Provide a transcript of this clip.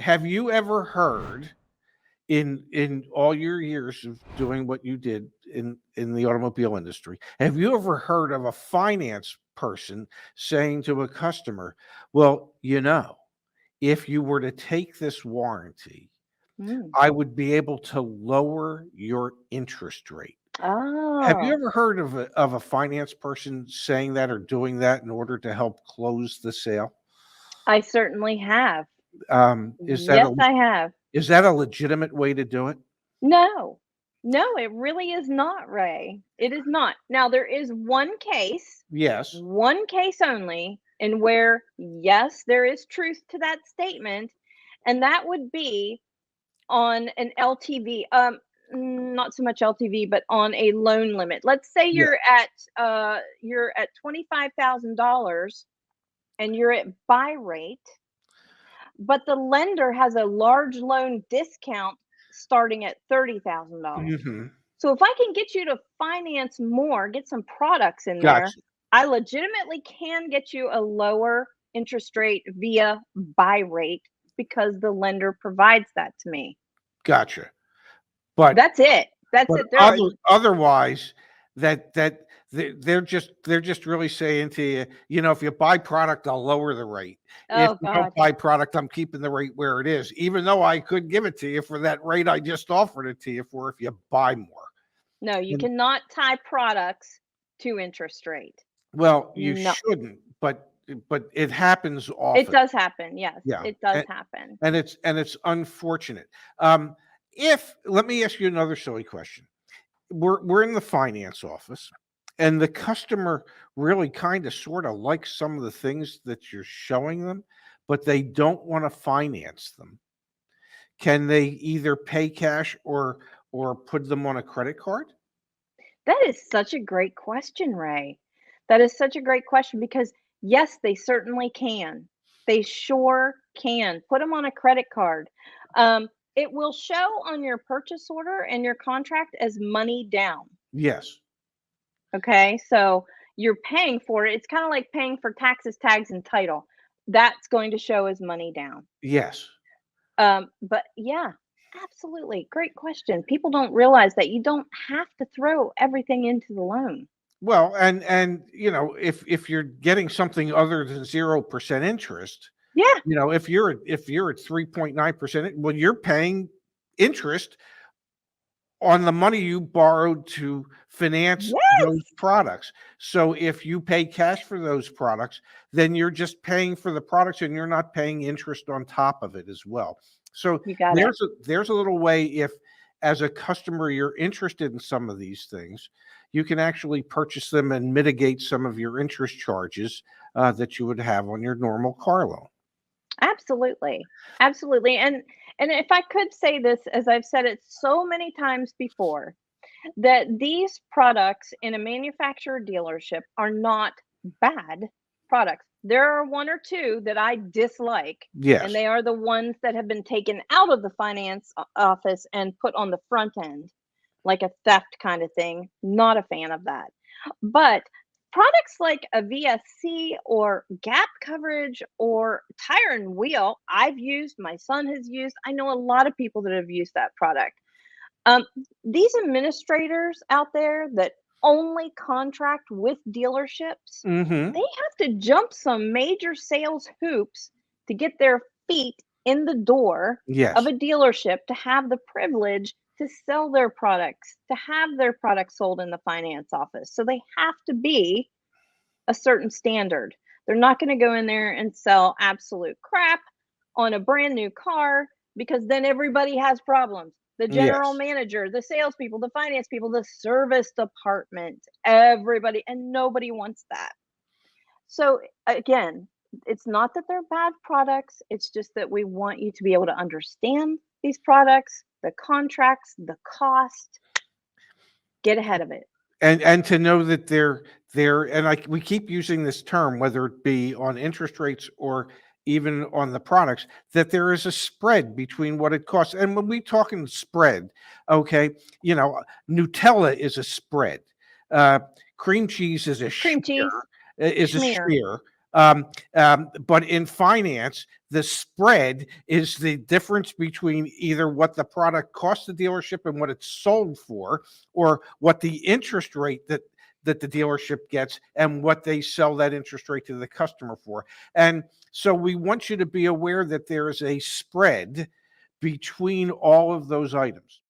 have you ever heard in all your years of doing what you did in the automobile industry, have you ever heard of a finance person saying to a customer, well, if you were to take this warranty, Mm. I would be able to lower your interest rate? Have you Oh, ever heard of a finance person saying that or doing that in order to help close the sale? I certainly have. Is that Yes, I have. a legitimate way to do it? No. No, it really is not, Ray. It is not. Now, there is Yes. one case only, in where, yes, there is truth to that statement, and that would be on an LTV. Not so much LTV, but on a loan limit. Let's say Yeah. you're at $25,000 and you're at buy rate, but the lender has a large loan discount starting at $30,000. Mhm. So if I can get you to finance more, get some products in there, Gotcha. I legitimately can get you a lower interest rate via buy rate because the lender provides that to me. Gotcha. But That's it. That's but it. There are otherwise, they're just really saying to you, if you buy product, I'll lower the rate. If oh you don't god. buy product, I'm keeping the rate where it is, even though I could give it to you for that rate I just offered it to you for if you buy more. No, you And cannot tie products to interest rate. well, you No. shouldn't, but it happens It often. does happen. Yes, Yeah. it does happen. And it's unfortunate. Um, if let me ask you another silly question. We're in the finance office, and the customer really kind of sort of likes some of the things that you're showing them, but they don't want to finance them. Can they either pay cash or put them on a credit card? That is such a great question, Ray. That is such a great question because yes, they certainly can. They sure can. Put them on a credit card. It will show on your purchase order and your contract as money down. Yes. Okay, so you're paying for it. It's kind of like paying for taxes, tags, and title. That's going to show as money down. Yes. But yeah, absolutely. Great question. People don't realize that you don't have to throw everything into the loan. Well, and if you're getting something other than 0% interest, Yeah. if you're at 3.9%, well, you're paying interest on the money you borrowed to finance those Yes. products. So if you pay cash for those products, then you're just paying for the products and you're not paying interest on top of it as well. So You got it. there's a little way, if as a customer you're interested in some of these things, you can actually purchase them and mitigate some of your interest charges that you would have on your normal car loan. Absolutely. Absolutely. And if I could say this, as I've said it so many times before, that these products in a manufacturer dealership are not bad products. There are one or two that I dislike, and Yes. they are the ones that have been taken out of the finance office and put on the front end, like a theft kind of thing. Not a fan of that. But products like a VSC or gap coverage or tire and wheel, I've used, my son has used, I know a lot of people that have used that product. um, these administrators out there that only contract with dealerships, Hmm. they have to jump some major sales hoops to get their feet in the door of Yes. a dealership to have the privilege to sell their products, to have their products sold in the finance office. So they have to be a certain standard. They're not going to go in there and sell absolute crap on a brand new car because then everybody has problems. The general Yes. manager, the salespeople, the finance people, the service department, everybody, and nobody wants that. So, again, it's not that they're bad products, it's just that we want you to be able to understand these products, the contracts, the cost, get ahead of it. And to know that they're and we keep using this term, whether it be on interest rates or even on the products, that there is a spread between what it costs. And when we talking spread, okay, Nutella is a spread, uh, cream cheese is a Cream schmear, cheese, is a schmear. schmear. But in finance, the spread is the difference between either what the product costs the dealership and what it's sold for, or what the interest rate that the dealership gets and what they sell that interest rate to the customer for. And so we want you to be aware that there is a spread between all of those items.